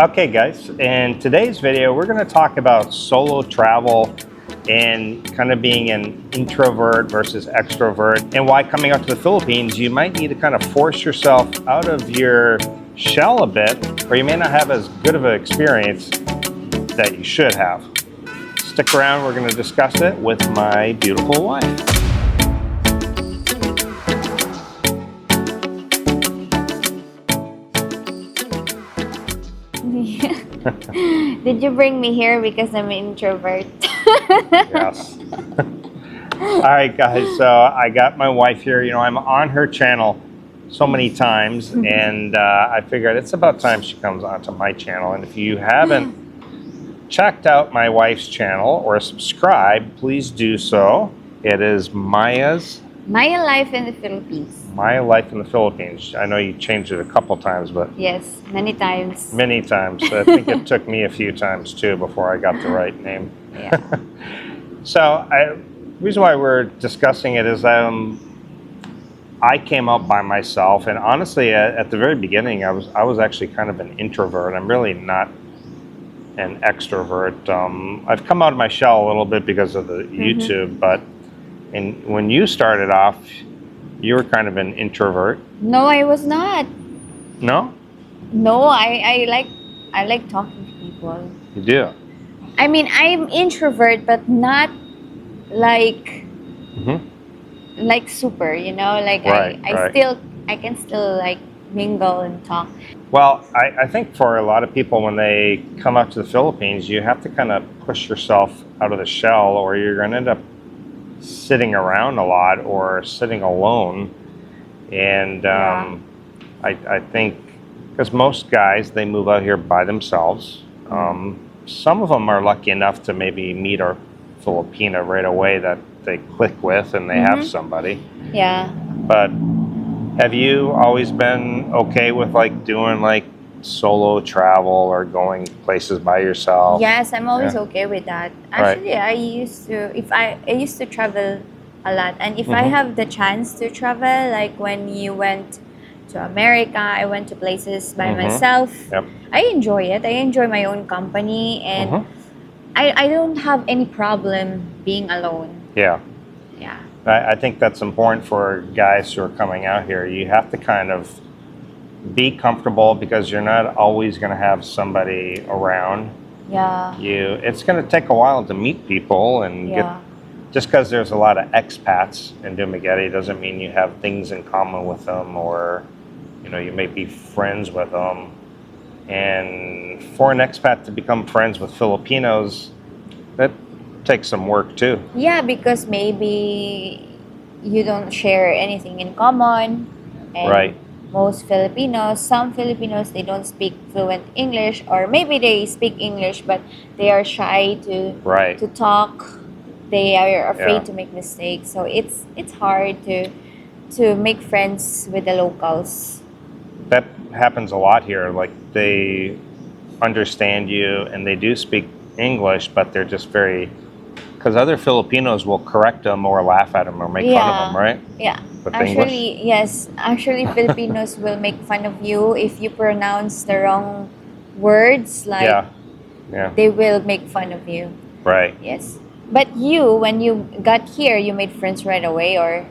Okay guys, in today's video we're going to talk about solo travel and kind of being an introvert versus extrovert, and why coming out to the Philippines you might need to kind of force yourself out of your shell a bit, or you may not have as good of an experience that you should have. Stick around, we're going to discuss it with my beautiful wife. Did you bring me here because I'm an introvert? Yes. All right, guys. So I got my wife here. You know, I'm on her channel so many times, and I figured it's about time she comes onto my channel. And if you haven't checked out my wife's channel or subscribed, please do so. It is Maya's My life in the Philippines. My Life in the Philippines. I know you changed it a couple times, but Yes, many times. many times. I think it took me a few times too before I got the right name. Yeah. So, the reason why we're discussing it is I came out by myself, and honestly, at the very beginning, I was actually kind of an introvert. I'm really not an extrovert. I've come out of my shell a little bit because of the YouTube, but when you started off, you were kind of an introvert. No, I was not. No, No, I like talking to people. you do. I mean, I'm introvert, but not like like super. You know, like Right, I right. I can still like mingle and talk. Well, I think for a lot of people, when they come up to the Philippines, you have to kind of push yourself out of the shell, or you're going to end up sitting around a lot or sitting alone. And Yeah. I think because most guys, they move out here by themselves. Some of them are lucky enough to maybe meet a Filipina right away that they click with and they have somebody. Yeah. But have you always been okay with like doing like solo travel or going places by yourself? Yes, I'm always Yeah. okay with that. Right. Actually, I used to travel a lot, and if I have the chance to travel, like when you went to America, I went to places by myself. Yep. I enjoy it. I enjoy my own company, and I don't have any problem being alone. Yeah. Yeah. I think that's important for guys who are coming out here. You have to kind of be comfortable because you're not always going to have somebody around. Yeah. It's going to take a while to meet people and get. Yeah. Just because there's a lot of expats in Dumaguete doesn't mean you have things in common with them, or you may be friends with them. And for an expat to become friends with Filipinos, that takes some work too. Yeah, because maybe you don't share anything in common. And Right. some Filipinos, they don't speak fluent English, or maybe they speak English, but they are shy Right. to talk. They are afraid Yeah. to make mistakes. So it's hard to make friends with the locals. That happens a lot here. Like they understand you and they do speak English, but they're just because other Filipinos will correct them or laugh at them or make fun of them, right? Yeah. With English? Actually, yes. Actually, Filipinos will make fun of you if you pronounce the wrong words. Like, Yeah. Yeah. they will make fun of you. Right. Yes. But you, when you got here, you made friends right away, or?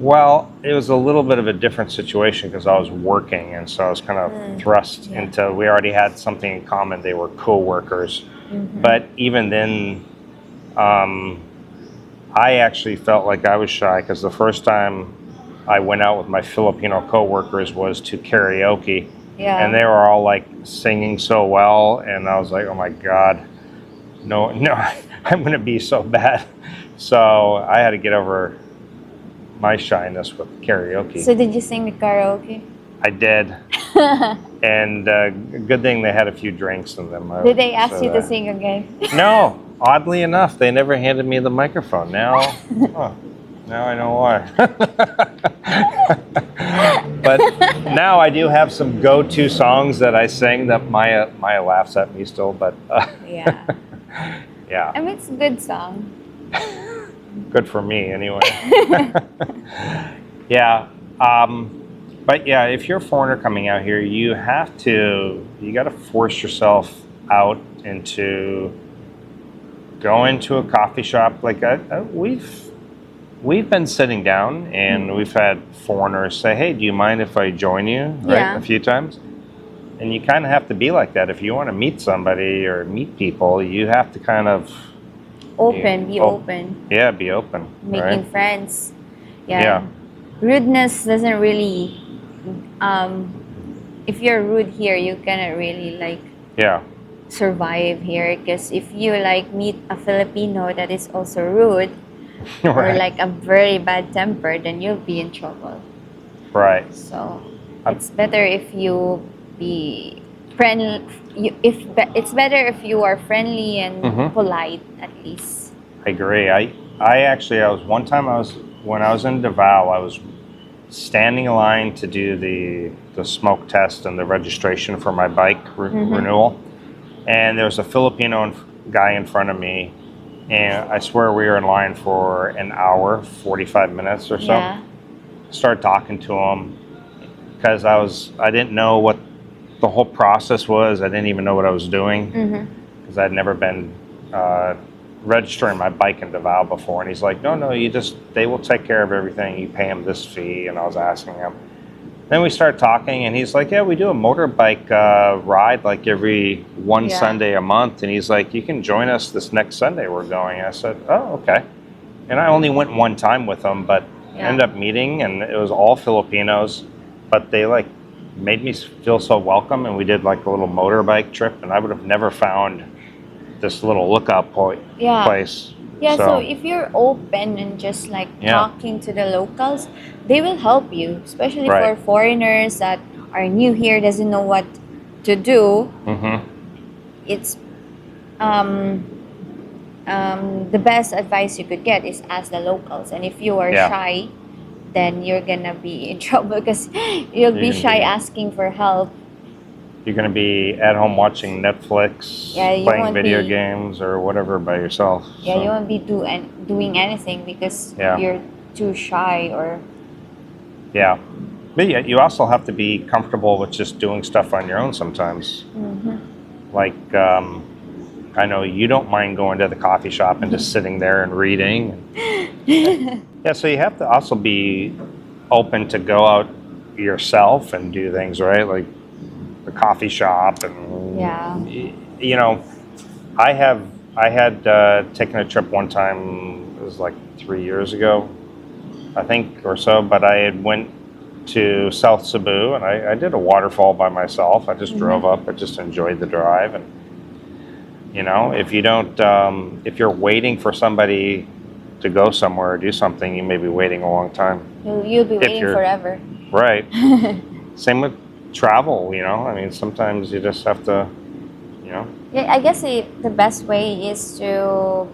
Well, it was a little bit of a different situation because I was working, and so I was kind of thrust into. We already had something in common. They were co-workers, but even then, I actually felt like I was shy because the first time I went out with my Filipino co-workers was to karaoke, Yeah. and they were all like singing so well, and I was like, oh my God, no, I'm gonna be so bad. So I had to get over my shyness with karaoke. So did you sing the karaoke? I did, and good thing they had a few drinks in them. Did they ask you to sing again? No, oddly enough, they never handed me the microphone. Now, now I know why. But now I do have some go-to songs that I sing that Maya laughs at me still. But Yeah. yeah, I mean, it's a good song. good for me anyway. Yeah. But yeah, if you're a foreigner coming out here, you have to you got to force yourself out into going to a coffee shop. Like we've been sitting down and we've had foreigners say, "Hey, do you mind if I join you?" Right, Yeah. a few times. And you kind of have to be like that if you want to meet somebody or meet people. You have to kind of Be open. Yeah, be open. Making right? friends. Yeah. Rudeness doesn't really. If you're rude here, you cannot really like Yeah. survive here, because if you like meet a Filipino that is also rude or Right. like a very bad temper, then you'll be in trouble. Right. So it's better if you be friendly. It's better if you are friendly and Mhm. polite at least. I agree. I was one time when I was in Davao, I was standing in line to do the smoke test and the registration for my bike renewal, and there was a Filipino guy in front of me, and I swear we were in line for an hour, 45 minutes or so. Yeah. Started talking to him because I didn't know what the whole process was. I didn't even know what I was doing because I'd never been registering my bike in Davao before. And he's like, no, they will take care of everything. You pay him this fee. And I was asking him. Then we started talking, and he's like, yeah, we do a motorbike ride like every one Sunday a month. And he's like, you can join us this next Sunday we're going. I said, oh, okay. And I only went one time with him, but ended up meeting, and it was all Filipinos, but they like made me feel so welcome, and we did like a little motorbike trip, and I would have never found this little lookout place. Yeah, so if you're open and just like talking to the locals, they will help you, especially for foreigners that are new here, doesn't know what to do. It's the best advice you could get is ask the locals, and if you are shy, then you're gonna be in trouble because you'll be shy asking for help. You're gonna be at home watching Netflix, playing video games or whatever by yourself. Yeah, you won't be doing anything because you're too shy or. Yeah, but yeah, you also have to be comfortable with just doing stuff on your own sometimes. Like. I know you don't mind going to the coffee shop and just sitting there and reading. Yeah, so you have to also be open to go out yourself and do things, right? Like the coffee shop and you know, I had taken a trip one time. It was like 3 years ago, I think, or so. But I had went to South Cebu, and I did a waterfall by myself. I just drove up. I just enjoyed the drive. And you know, if you don't, if you're waiting for somebody to go somewhere or do something, you may be waiting a long time. You'll be waiting forever. Right. Same with travel, you know. I mean, sometimes you just have to, you know. Yeah, I guess the best way is to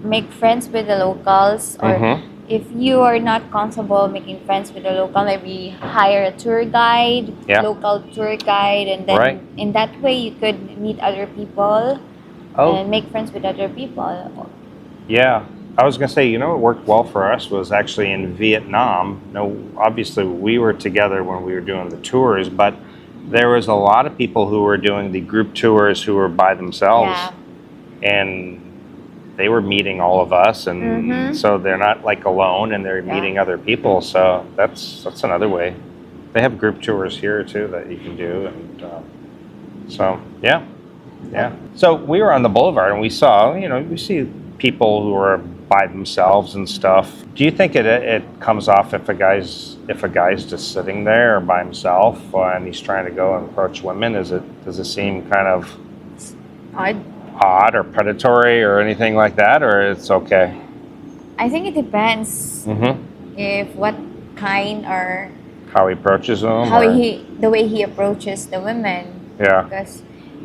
make friends with the locals, or if you are not comfortable making friends with the local, maybe hire a tour guide, local tour guide, and then in that way you could meet other people. And make friends with other people. Yeah. I was going to say, you know, what worked well for us was actually in Vietnam. No, obviously, we were together when we were doing the tours, but there was a lot of people who were doing the group tours who were by themselves. And they were meeting all of us. And so they're not like alone, and they're meeting other people. So that's another way. They have group tours here, too, that you can do. And so, yeah. Yeah. So we were on the boulevard and we saw, you know, we see people who are by themselves and stuff. Do you think it comes off if a guy's just sitting there by himself and he's trying to go and approach women? Does it seem kind of odd or predatory or anything like that, or it's okay? I think it depends. If what kind or how he approaches them, the way he approaches the women. Yeah. Because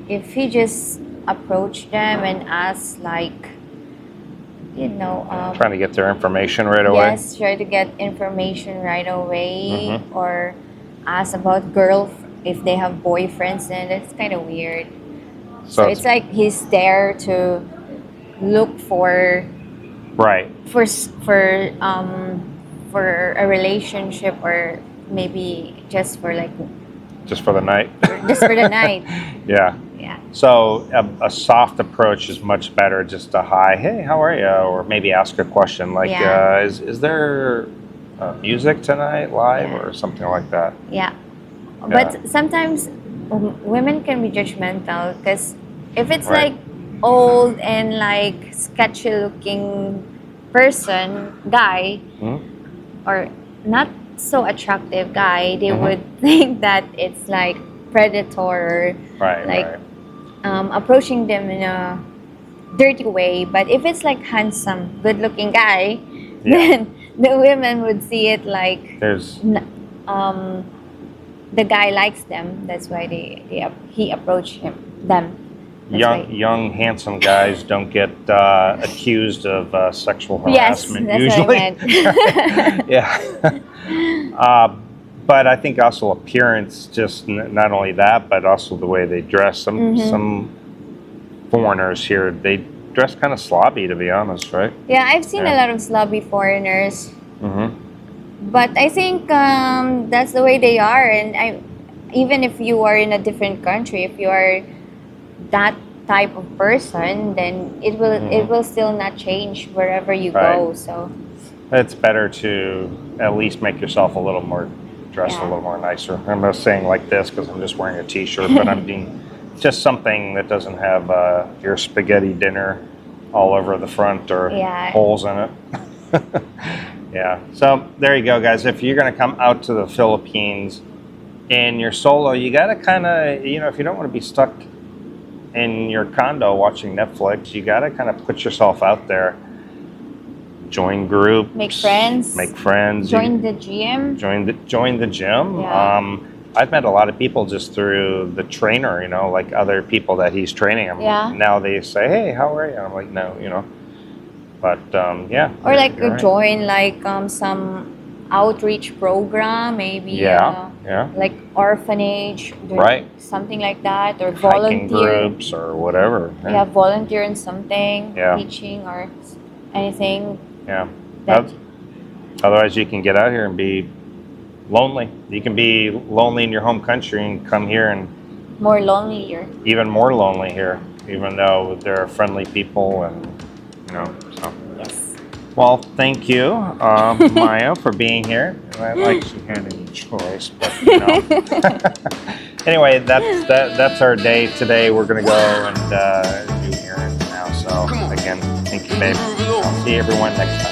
if he just approach them and ask, like, you know, trying to get their information right away. Yes, try to get information right away, or ask about if they have boyfriends, then it's kind of weird. So it's like he's there to look for for a relationship, or maybe just for like Just for the night. just for the night. Yeah. Yeah. So a soft approach is much better. Just a hi, hey, how are you? Or maybe ask a question like, Yeah. is there music tonight live Yeah. or something like that? Yeah. Yeah. But sometimes women can be judgmental because if it's Right. like old and like sketchy looking person, guy, Mhm. or not so attractive guy, they Mhm. would think that it's like predator, Right, like right. approaching them in a dirty way. But if it's like handsome, good looking guy, Yeah. then the women would see it like There's um, the guy likes them. That's why he approached them. That's young, handsome guys don't get accused of sexual Yes, harassment that's usually. what I meant. Yeah. But I think also appearance, just not only that, but also the way they dress. Some foreigners here, they dress kind of slobby, to be honest, right? Yeah, I've seen Yeah. a lot of slobby foreigners, Mm-hmm. but I think that's the way they are. And even if you are in a different country, if you are that type of person, then it will still not change wherever you go. Right. So It's better to at least make yourself a little more dressed, a Yeah. little more nicer. I'm not saying like this because I'm just wearing a t-shirt, but I'm being just something that doesn't have your spaghetti dinner all over the front or Yeah. holes in it. Yeah. So there you go, guys. If you're going to come out to the Philippines and you're solo, you got to kind of, if you don't want to be stuck in your condo watching Netflix, you got to kind of put yourself out there. Join groups, Make friends. Join the gym. join the gym. Yeah. I've met a lot of people just through the trainer, like other people that he's training. Yeah. Now they say, "Hey, how are you?" And I'm like, "No, But yeah. Or like you're right. join like some outreach program, maybe Yeah. like orphanage, Right. something like that, or Hiking volunteer. groups or whatever. Yeah, volunteer in something, Yeah. teaching or anything. Yeah. That- Otherwise, you can get out here and be lonely. You can be lonely in your home country and come here and More lonelier. even more lonely here, even though there are friendly people and, so. Yes. Well, thank you, Maya, for being here. And I like she had any choice, but Anyway, that's our day today. We're gonna go and do errands now. So again, thank you, babe. I'll see everyone next time.